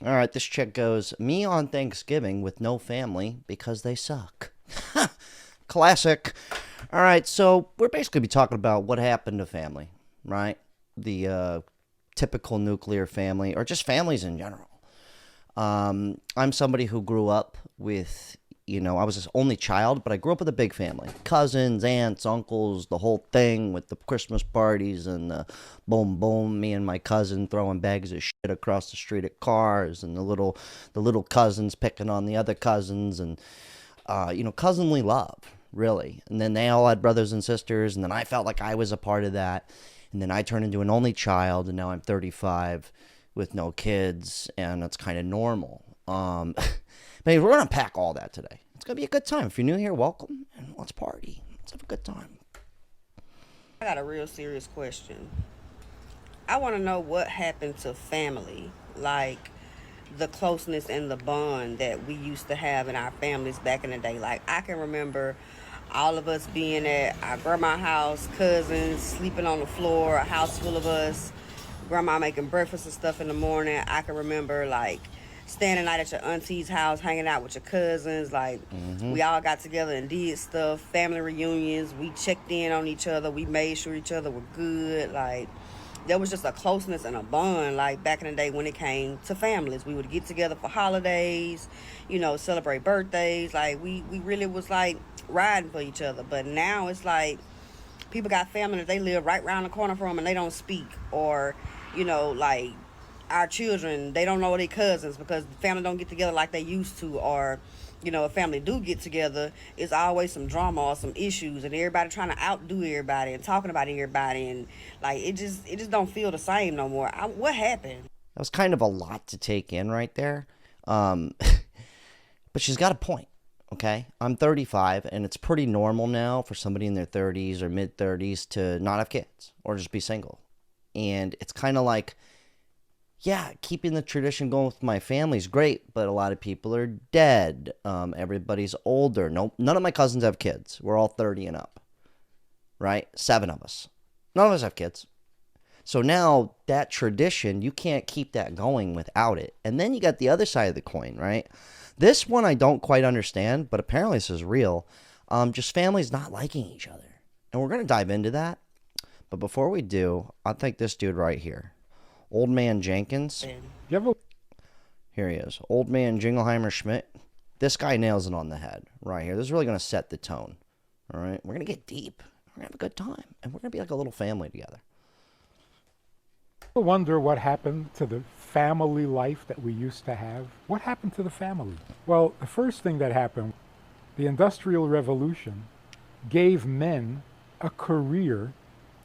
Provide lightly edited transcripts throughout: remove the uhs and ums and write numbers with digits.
All right, this chick goes, me on Thanksgiving with no family because they suck. Classic. All right, so we're basically be talking about what happened to family, right? The typical nuclear family, or just families in general. I'm somebody who grew up with, I was his only child, but I grew up with a big family. Cousins, aunts, uncles, the whole thing with the Christmas parties and the boom boom, me and my cousin throwing bags of shit across the street at cars and the little cousins picking on the other cousins and cousinly love, really. And then they all had brothers and sisters, and then I felt like I was a part of that. And then I turned into an only child, and now I'm 35 with no kids, and it's kind of normal. But we're gonna unpack all that today. It's gonna be a good time. If you're new here, welcome, and let's party. Let's have a good time. I got a real serious question. I want to know what happened to family, like the closeness and the bond that we used to have in our families back in the day. Like I can remember all of us being at our grandma's house, cousins sleeping on the floor, a house full of us, grandma making breakfast and stuff in the morning. I can remember like staying the night at your auntie's house, hanging out with your cousins. Like Mm-hmm. we all got together and did stuff, family reunions. We checked in on each other. We made sure each other were good. Like there was just a closeness and a bond. Like back in the day when it came to families, we would get together for holidays, celebrate birthdays. Like we really was like riding for each other. But now it's like people got family that they live right around the corner from and they don't speak, or like our children, they don't know their cousins because family don't get together like they used to, or if family do get together, it's always some drama or some issues, and everybody trying to outdo everybody and talking about everybody, and like it just don't feel the same no more. What happened? That was kind of a lot to take in right there. Um, but she's got a point. Okay, I'm 35, and it's pretty normal now for somebody in their 30s or mid 30s to not have kids or just be single. And it's kind of like, yeah, keeping the tradition going with my family is great, but a lot of people are dead. Everybody's older. Nope, none of my cousins have kids. We're all 30 and up, right? Seven of us. None of us have kids. So now that tradition, you can't keep that going without it. And then you got the other side of the coin, right? This one I don't quite understand, but apparently this is real. Just families not liking each other. And we're going to dive into that. But before we do, I'll take this dude right here. Old Man Jenkins. You ever Here he is. Old Man Jingleheimer Schmidt. This guy nails it on the head right here. This is really going to set the tone. All right? We're going to get deep. We're going to have a good time. And we're going to be like a little family together. wonder what happened to the family life that we used to have? What happened to the family? Well, the first thing that happened, the Industrial Revolution gave men a career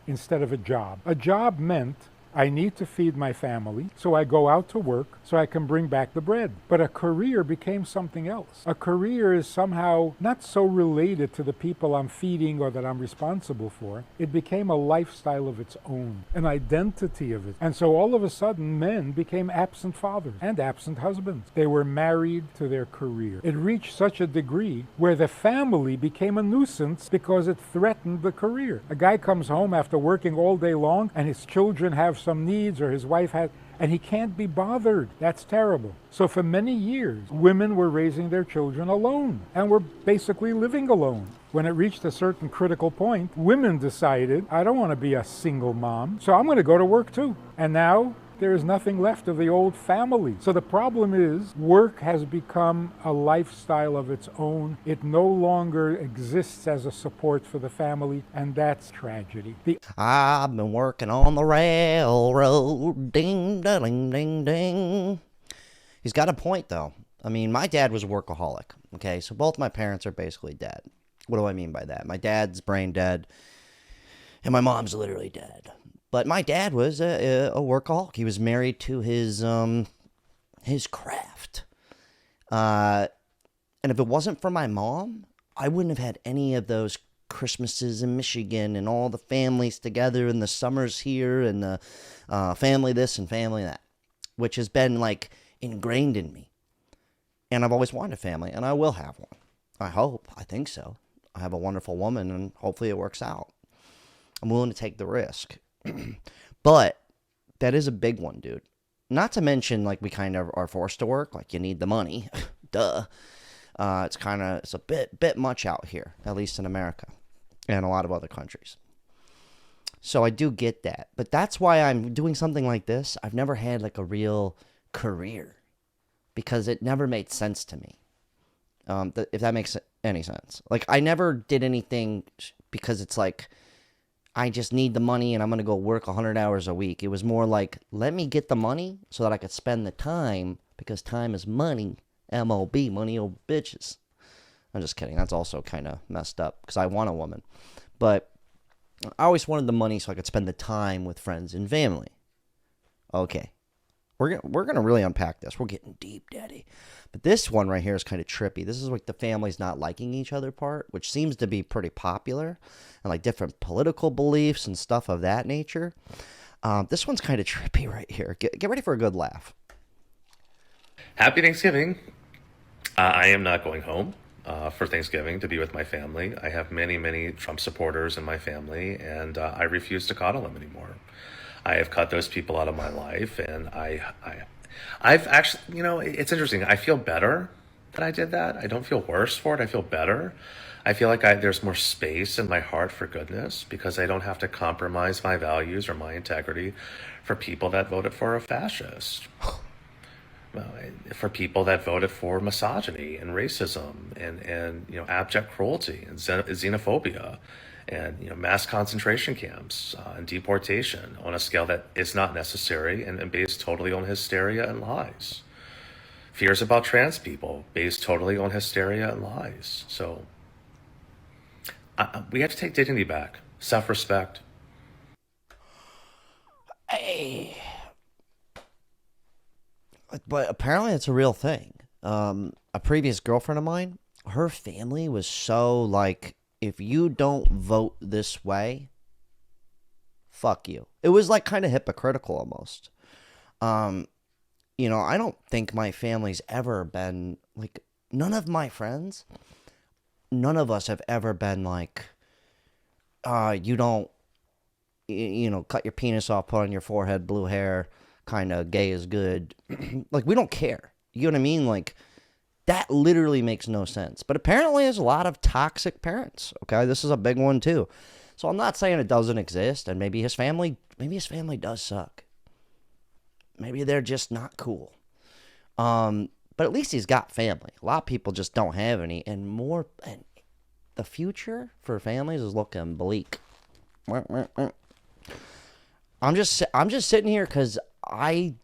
instead of a job. A job meant I need to feed my family, so I go out to work so I can bring back the bread. But a career became something else. A career is somehow not so related to the people I'm feeding or that I'm responsible for. It became a lifestyle of its own, an identity of it. And so all of a sudden, men became absent fathers and absent husbands. They were married to their career. It reached such a degree where the family became a nuisance because it threatened the career. A guy comes home after working all day long and his children have some needs or his wife has, and he can't be bothered. That's terrible. So for many years, women were raising their children alone and were basically living alone. When it reached a certain critical point, women decided, I don't want to be a single mom, so I'm going to go to work too. And now there is nothing left of the old family. So the problem is work has become a lifestyle of its own. It no longer exists as a support for the family, and that's tragedy. I've been working on the railroad. Ding, da, ding, ding, ding. He's got a point, though. I mean, my dad was a workaholic. Okay, so both my parents are basically dead. What do I mean by that? My dad's brain dead, and my mom's literally dead. But my dad was a workaholic. He was married to his craft. And if it wasn't for my mom, I wouldn't have had any of those Christmases in Michigan and all the families together and the summers here and the family this and family that, which has been like ingrained in me. And I've always wanted a family, and I will have one. I hope. I think so. I have a wonderful woman, and hopefully it works out. I'm willing to take the risk. But that is a big one, dude. not to mention, like, we kind of are forced to work. Like, you need the money. Duh. It's a bit much out here, at least in America and a lot of other countries. So I do get that. But that's why I'm doing something like this. I've never had like a real career because it never made sense to me. If that makes any sense. Like, I never did anything because it's like, I just need the money and I'm going to go work 100 hours a week. It was more like, let me get the money so that I could spend the time, because time is money. M-O-B, money old bitches. I'm just kidding. That's also kind of messed up because I want a woman. But I always wanted the money so I could spend the time with friends and family. Okay. We're gonna really unpack this. We're getting deep, daddy. But this one right here is kind of trippy. This is like the families not liking each other part, which seems to be pretty popular, and like different political beliefs and stuff of that nature. This one's kind of trippy right here. Get ready for a good laugh. Happy Thanksgiving. I am not going home for Thanksgiving to be with my family. I have many, many Trump supporters in my family, and I refuse to coddle them anymore. I have cut those people out of my life, and I've actually, it's interesting. I feel better that I did that. I don't feel worse for it. I feel better. I feel like there's more space in my heart for goodness because I don't have to compromise my values or my integrity for people that voted for a fascist. For people that voted for misogyny and racism and abject cruelty and xenophobia and mass concentration camps and deportation on a scale that is not necessary and based totally on hysteria and lies. Fears about trans people based totally on hysteria and lies. So we have to take dignity back, self-respect. Hey. But apparently it's a real thing. A previous girlfriend of mine, her family was so like, if you don't vote this way, fuck you. It was like kind of hypocritical almost. I don't think my family's ever been like, none of my friends, none of us have ever been like, you don't, cut your penis off, put on your forehead, blue hair, kind of gay is good. Like, we don't care. You know what I mean? Like, that literally makes no sense. But apparently there's a lot of toxic parents. Okay, this is a big one too. So I'm not saying it doesn't exist, and maybe his family does suck. Maybe they're just not cool. But at least he's got family. A lot of people just don't have any, and the future for families is looking bleak. I'm just sitting here because I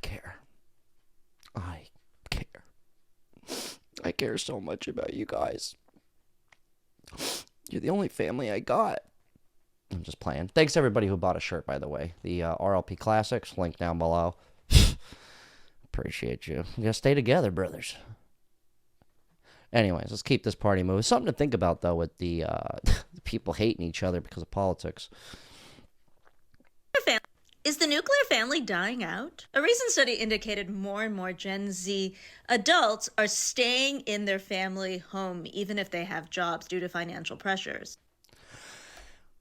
care. I care so much about you guys. You're the only family I got. I'm just playing. Thanks everybody who bought a shirt, by the way. The RLP Classics, link down below. Appreciate you. You gotta stay together, brothers. Anyways, let's keep this party moving. Something to think about, though, with the people hating each other because of politics. Is the nuclear family dying out? A recent study indicated more and more Gen Z adults are staying in their family home, even if they have jobs due to financial pressures.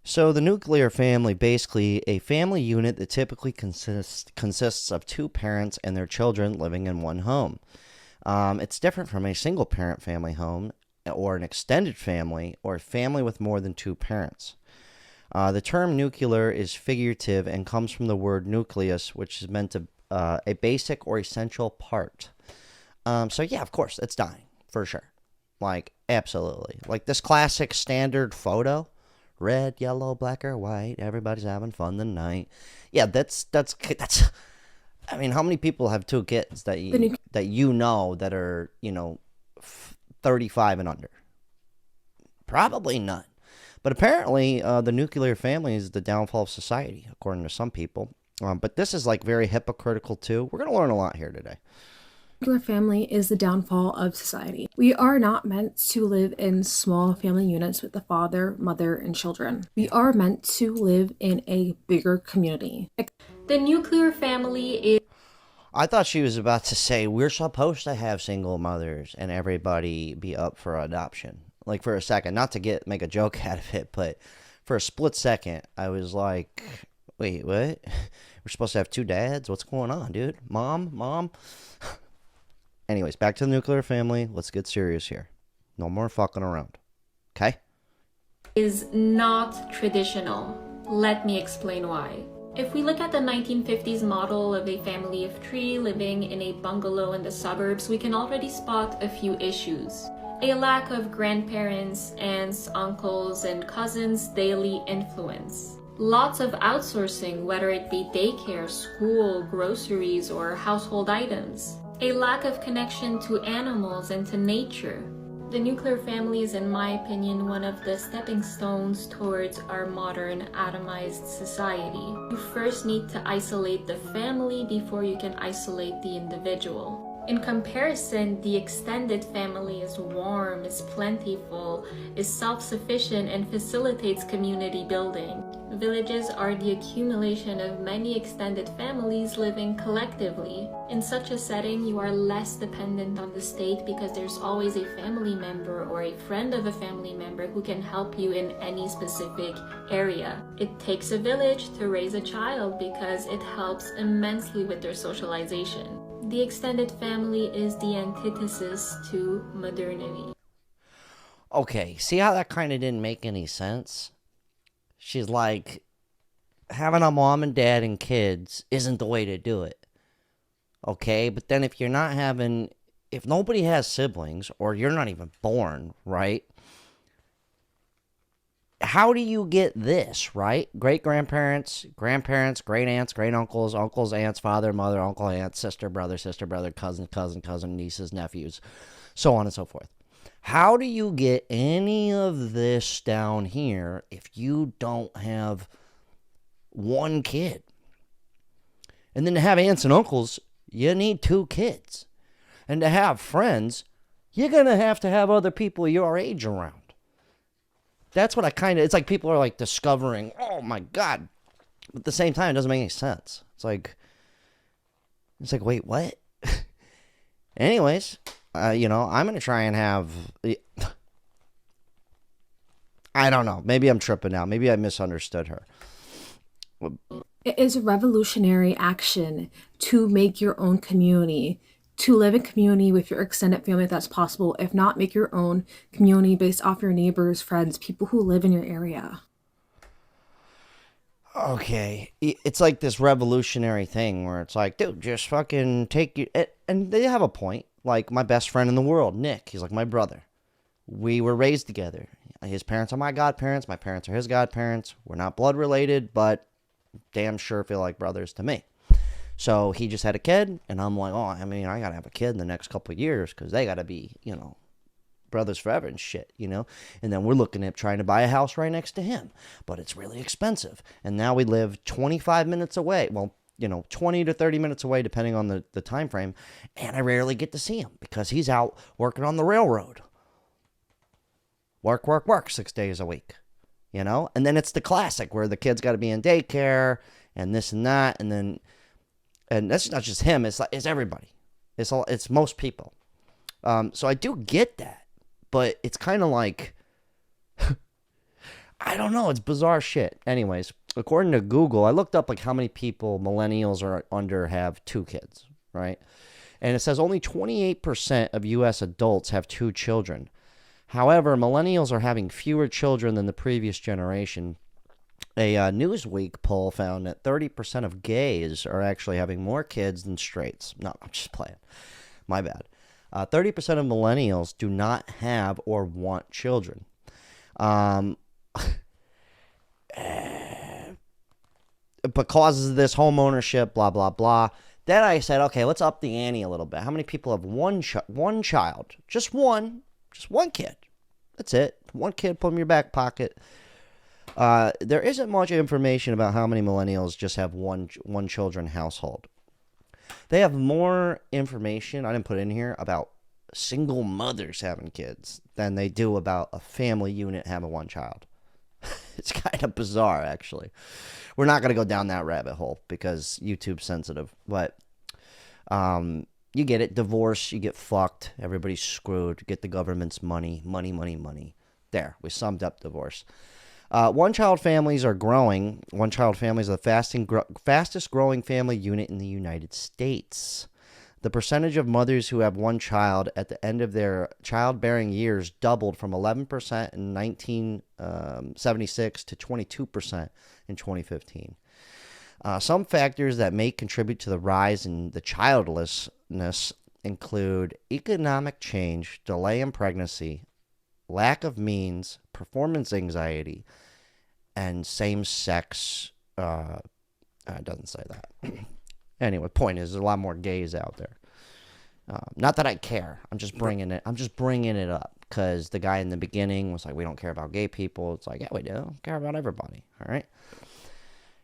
So the nuclear family, basically a family unit that typically consists of two parents and their children living in one home. It's different from a single-parent family home or an extended family or a family with more than two parents. The term nuclear is figurative and comes from the word nucleus, which is meant to a basic or essential part. So yeah, of course, it's dying for sure. Like, absolutely. Like this classic standard photo, red, yellow, black, or white. Everybody's having fun tonight. Yeah, that's. I mean, how many people have two kids that that are 35 and under? Probably none. But apparently, the nuclear family is the downfall of society, according to some people. But this is like very hypocritical too. We're going to learn a lot here today. Nuclear family is the downfall of society. We are not meant to live in small family units with the father, mother, and children. We are meant to live in a bigger community. The nuclear family is... I thought she was about to say, we're supposed to have single mothers and everybody be up for adoption. Like, for a second, not to make a joke out of it, but for a split second, I was like, Wait, what? We're supposed to have two dads? What's going on, dude? Mom? Anyways, back to the nuclear family. Let's get serious here. No more fucking around. Okay? is not traditional. Let me explain why. If we look at the 1950s model of a family of three living in a bungalow in the suburbs, we can already spot a few issues. A lack of grandparents, aunts, uncles, and cousins' daily influence. Lots of outsourcing, whether it be daycare, school, groceries, or household items. A lack of connection to animals and to nature. The nuclear family is, in my opinion, one of the stepping stones towards our modern atomized society. You first need to isolate the family before you can isolate the individual. In comparison, the extended family is warm, is plentiful, is self-sufficient, and facilitates community building. Villages are the accumulation of many extended families living collectively. In such a setting, you are less dependent on the state because there's always a family member or a friend of a family member who can help you in any specific area. It takes a village to raise a child because it helps immensely with their socialization. The extended family is the antithesis to modernity. Okay, see how that kind of didn't make any sense? She's like, having a mom and dad and kids isn't the way to do it. Okay, but then if nobody has siblings, or you're not even born, right? How do you get this, right? Great-grandparents, grandparents, great-aunts, great-uncles, uncles, aunts, father, mother, uncle, aunt, sister, brother, cousin, nieces, nephews, so on and so forth. How do you get any of this down here if you don't have one kid? And then to have aunts and uncles, you need two kids. And to have friends, you're going to have other people your age around. That's what it's like people are like discovering, oh my God. But at the same time, it doesn't make any sense. It's like, wait, what? Anyways, I'm going to try and have, I don't know. Maybe I'm tripping out. Maybe I misunderstood her. It is a revolutionary action to make your own community, to live in community with your extended family if that's possible. If not, make your own community based off your neighbors, friends, people who live in your area. Okay. It's like this revolutionary thing where it's like, dude, just fucking take you. And they have a point. Like my best friend in the world, Nick, he's like my brother. We were raised together. His parents are my godparents. My parents are his godparents. We're not blood related, but damn sure feel like brothers to me. So he just had a kid, and I'm like, I got to have a kid in the next couple of years because they got to be, brothers forever and shit, And then we're looking at trying to buy a house right next to him, but it's really expensive. And now we live 25 minutes away. Well, 20 to 30 minutes away, depending on the time frame. And I rarely get to see him because he's out working on the railroad. Work 6 days a week, And then it's the classic where the kid's got to be in daycare and this and that. And that's not just him. It's everybody. It's most people. So I do get that, but it's kind of like, I don't know. It's bizarre shit. Anyways, according to Google, I looked up like how many people millennials are under have two kids, right? And it says only 28% of U.S. adults have two children. However, millennials are having fewer children than the previous generation. A Newsweek poll found that 30% of gays are actually having more kids than straights. No, I'm just playing. My bad. 30% of millennials do not have or want children. Because of this home ownership, blah, blah, blah. Then I said, okay, let's up the ante a little bit. How many people have one child? Just one kid. That's it. One kid, put in your back pocket. There isn't much information about how many millennials just have one children household. They have more information, I didn't put in here, about single mothers having kids than they do about a family unit having one child. It's kind of bizarre, actually. We're not going to go down that rabbit hole because YouTube's sensitive. But you get it. Divorce, you get fucked. Everybody's screwed. Get the government's money. Money. There, we summed up divorce. One-child families are growing. One-child families are the fastest growing family unit in the United States. The percentage of mothers who have one child at the end of their childbearing years doubled from 11% in 1976 to 22% in 2015. Some factors that may contribute to the rise in the childlessness include economic change, delay in pregnancy, lack of means, performance anxiety, and same-sex. It doesn't say that. Anyway, point is, there's a lot more gays out there. Not that I care. I'm just bringing it up because the guy in the beginning was like, "We don't care about gay people." It's like, yeah, we do. Care about everybody. All right.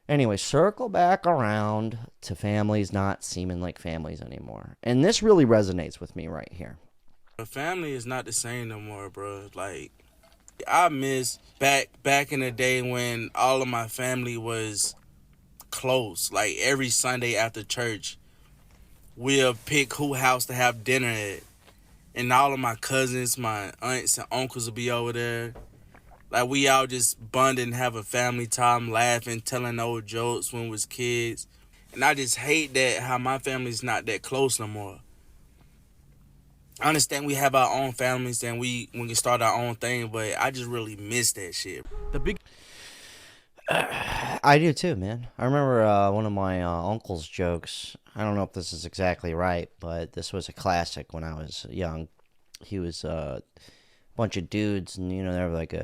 Anyway, circle back around to families not seeming like families anymore, and this really resonates with me right here. A family is not the same no more, bro. Like, I miss back in the day when all of my family was close. Like, every Sunday after church, we'll pick who house to have dinner at. And all of my cousins, my aunts and uncles will be over there. Like, we all just bonding, having family time, laughing, telling old jokes when we was kids. And I just hate that how my family's not that close no more. I understand we have our own families and we can start our own thing, but I just really miss that shit. I do too, man. I remember one of my uncle's jokes. I don't know if this is exactly right, but this was a classic when I was young. He was a bunch of dudes, and they were like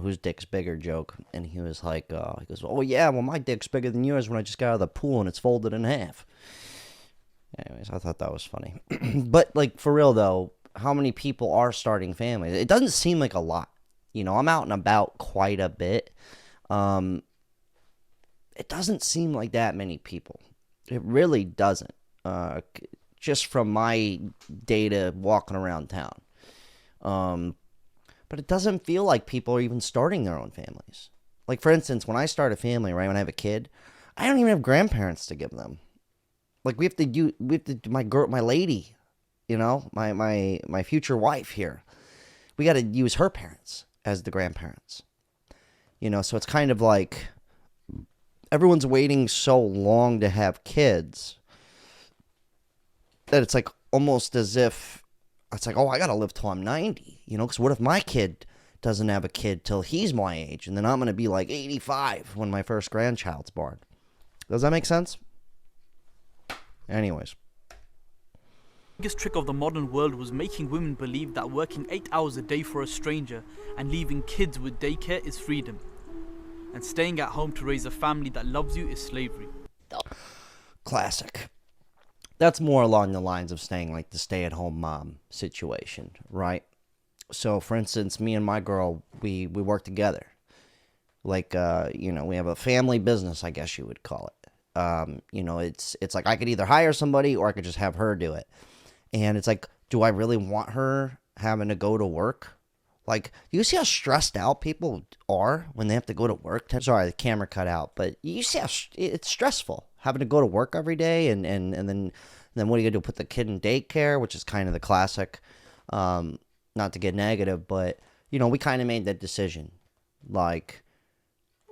whose dick's bigger joke, and he was like, he goes, "Oh yeah, well my dick's bigger than yours when I just got out of the pool and it's folded in half." Anyways, I thought that was funny. But, like, for real, though, how many people are starting families? It doesn't seem like a lot. I'm out and about quite a bit. It doesn't seem like that many people. It really doesn't. Just from my data walking around town. But it doesnhave feel like people are even starting their own families. Like, for instance, when I start a family, right, when I have a kid, I don't even have grandparents to give them. Like, we have to do my lady, my future wife here. We got to use her parents as the grandparents. So it's kind of like everyone's waiting so long to have kids that it's like almost as if it's like, oh, I got to live till I'm 90, because what if my kid doesn't have a kid till he's my age, and then I'm going to be like 85 when my first grandchild's born. Does that make sense? Anyways. The biggest trick of the modern world was making women believe that working 8 hours a day for a stranger and leaving kids with daycare is freedom. And staying at home to raise a family that loves you is slavery. Classic. That's more along the lines of staying like the stay-at-home mom situation, right? So, for instance, me and my girl, we work together. Like, we have a family business, I guess you would call it. It's like I could either hire somebody or I could just have her do it. And it's like, do I really want her having to go to work? Like, do you see how stressed out people are when they have to go to work? Sorry, the camera cut out, but you see how it's stressful having to go to work every day, and then what are you gonna do? Put the kid in daycare, which is kind of the classic. Not to get negative, but we kind of made that decision. Like,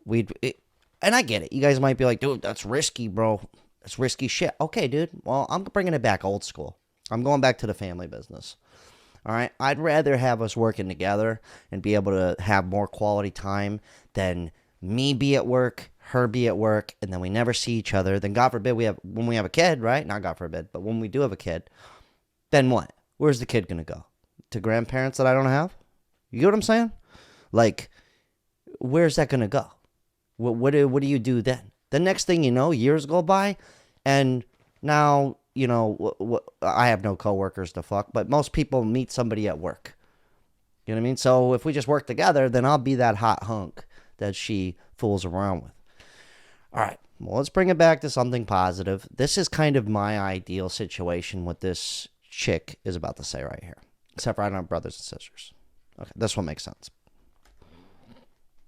and I get it. You guys might be like, dude, that's risky, bro. That's risky shit. Okay, dude. Well, I'm bringing it back old school. I'm going back to the family business. All right? I'd rather have us working together and be able to have more quality time than me be at work, her be at work, and then we never see each other. Then, God forbid, when we have a kid, right? Not God forbid, but when we do have a kid, then what? Where's the kid going to go? To grandparents that I don't have? You get what I'm saying? Like, where's that going to go? What do you do then? The next thing you know, years go by, and now, I have no coworkers to fuck, but most people meet somebody at work. You know what I mean? So if we just work together, then I'll be that hot hunk that she fools around with. All right, well, let's bring it back to something positive. This is kind of my ideal situation, what this chick is about to say right here. Except for I don't have brothers and sisters. Okay, this one makes sense.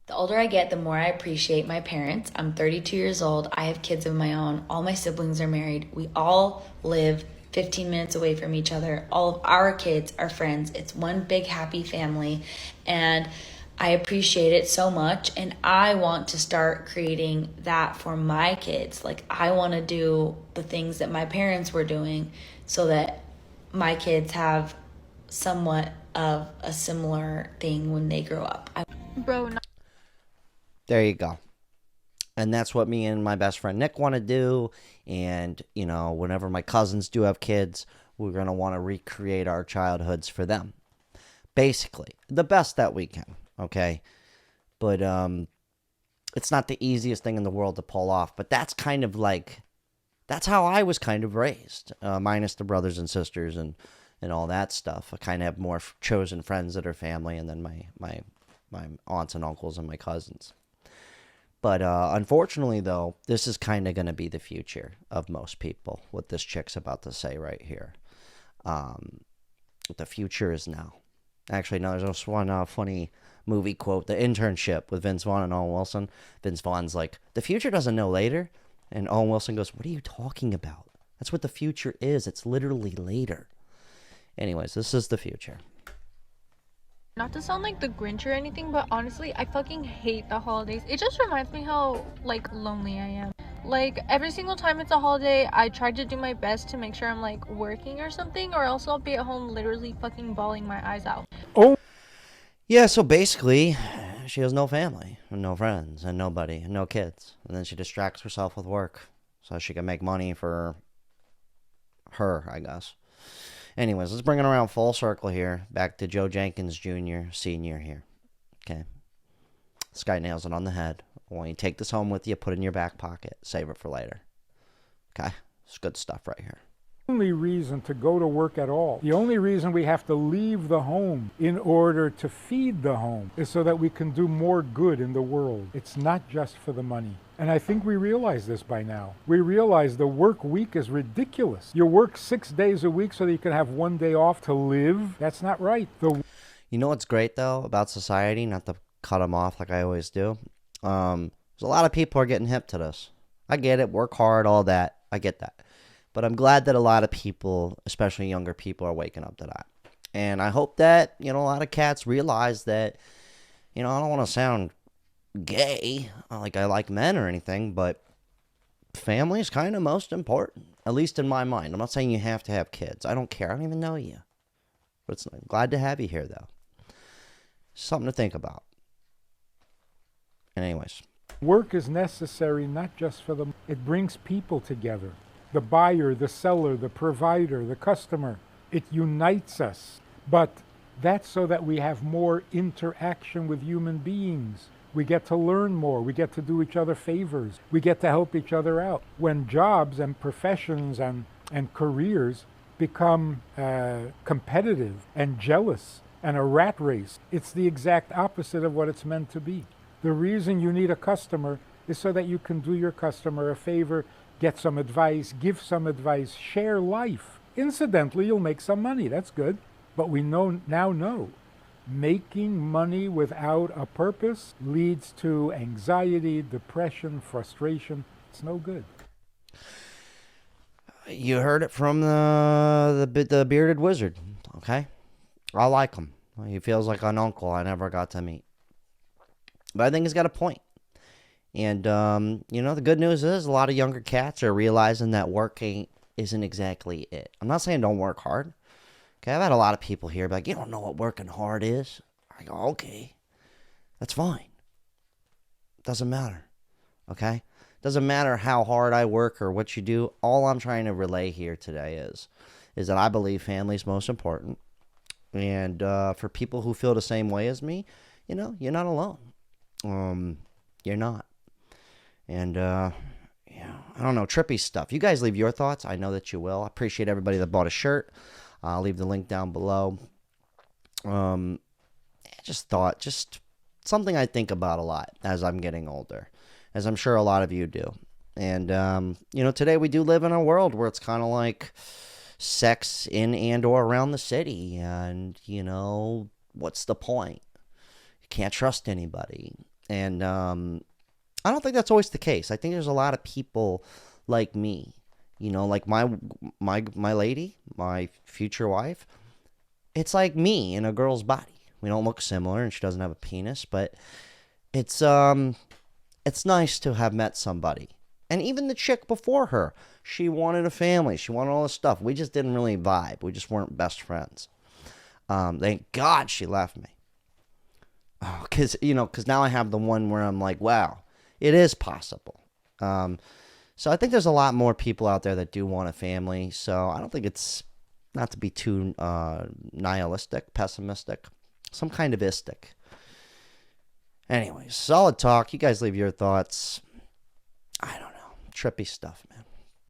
The older I get, the more I appreciate my parents. I'm 32 years old. I have kids of my own. All my siblings are married. We all live 15 minutes away from each other. All of our kids are friends. It's one big happy family. And I appreciate it so much, and I want to start creating that for my kids. Like, I want to do the things that my parents were doing so that my kids have somewhat of a similar thing when they grow up. There you go. And that's what me and my best friend Nick want to do. And, you know, whenever my cousins do have kids, we're going to want to recreate our childhoods for them. Basically, the best that we can, okay? But it's not the easiest thing in the world to pull off. But that's kind of like, that's how I was kind of raised, minus the brothers and sisters and all that stuff. I kind of have more chosen friends that are family, and then my aunts and uncles and my cousins. But unfortunately, though, this is kind of going to be the future of most people, what this chick's about to say right here. The future is now. Actually, no, there's also one funny movie quote, The Internship, with Vince Vaughn and Owen Wilson. Vince Vaughn's like, the future doesn't know later. And Owen Wilson goes, what are you talking about? That's what the future is. It's literally later. Anyways, this is the future. Not to sound like the Grinch or anything, but honestly, I fucking hate the holidays. It just reminds me how, like, lonely I am. Like, every single time it's a holiday, I try to do my best to make sure I'm, like, working or something, or else I'll be at home literally fucking bawling my eyes out. Oh, Yeah, so basically, she has no family, and no friends, and nobody, and no kids. And then she distracts herself with work so she can make money for her, I guess. Anyways, let's bring it around full circle here. Back to Joe Jenkins Jr., senior here. Okay. This guy nails it on the head. When you take this home with you, put it in your back pocket. Save it for later. Okay? It's good stuff right here. only reason to go to work at all. The only reason we have to leave the home in order to feed the home is so that we can do more good in the world. It's not just for the money. And I think we realize this by now. We realize the work week is ridiculous. You work 6 days a week so that you can have 1 day off to live. That's not right. You know what's great, though, about society? Not to cut them off like I always do. There's a lot of people are getting hip to this. I get it. Work hard, all that. I get that. But I'm glad that a lot of people, especially younger people, are waking up to that. And I hope that, a lot of cats realize that, I don't want to sound gay, like I like men or anything, but family is kind of most important, at least in my mind. I'm not saying you have to have kids. I don't care. I don't even know you. But I'm glad to have you here, though. Something to think about. And anyways. Work is necessary not just for them. It brings people together. The buyer, the seller, the provider, the customer. It unites us. But that's so that we have more interaction with human beings. We get to learn more. We get to do each other favors. We get to help each other out. When jobs and professions and careers become competitive and jealous and a rat race, it's the exact opposite of what it's meant to be. The reason you need a customer is so that you can do your customer a favor, get some advice, give some advice, share life. Incidentally, you'll make some money. That's good. But we now know making money without a purpose leads to anxiety, depression, frustration. It's no good. You heard it from the bearded wizard, okay? I like him. He feels like an uncle I never got to meet. But I think he's got a point. And, the good news is a lot of younger cats are realizing that working isn't exactly it. I'm not saying don't work hard. Okay, I've had a lot of people here be like, you don't know what working hard is. I go, okay, that's fine. Doesn't matter, okay? Doesn't matter how hard I work or what you do. All I'm trying to relay here today is that I believe family's most important. And for people who feel the same way as me, you're not alone. You're not. And, I don't know, trippy stuff. You guys leave your thoughts. I know that you will. I appreciate everybody that bought a shirt. I'll leave the link down below. Just something I think about a lot as I'm getting older, as I'm sure a lot of you do. And, today we do live in a world where it's kind of like sex in and or around the city. And, what's the point? You can't trust anybody. And I don't think that's always the case. I think there's a lot of people like me. Like my lady, my future wife, it's like me in a girl's body. We don't look similar, and she doesn't have a penis, but it's nice to have met somebody. And even the chick before her, she wanted a family. She wanted all this stuff. We just didn't really vibe. We just weren't best friends. Thank God she left me. Because now I have the one where I'm like, wow, it is possible. So I think there's a lot more people out there that do want a family. So I don't think it's, not to be too nihilistic, pessimistic, some kind of istic. Anyways, solid talk. You guys leave your thoughts. I don't know. Trippy stuff, man.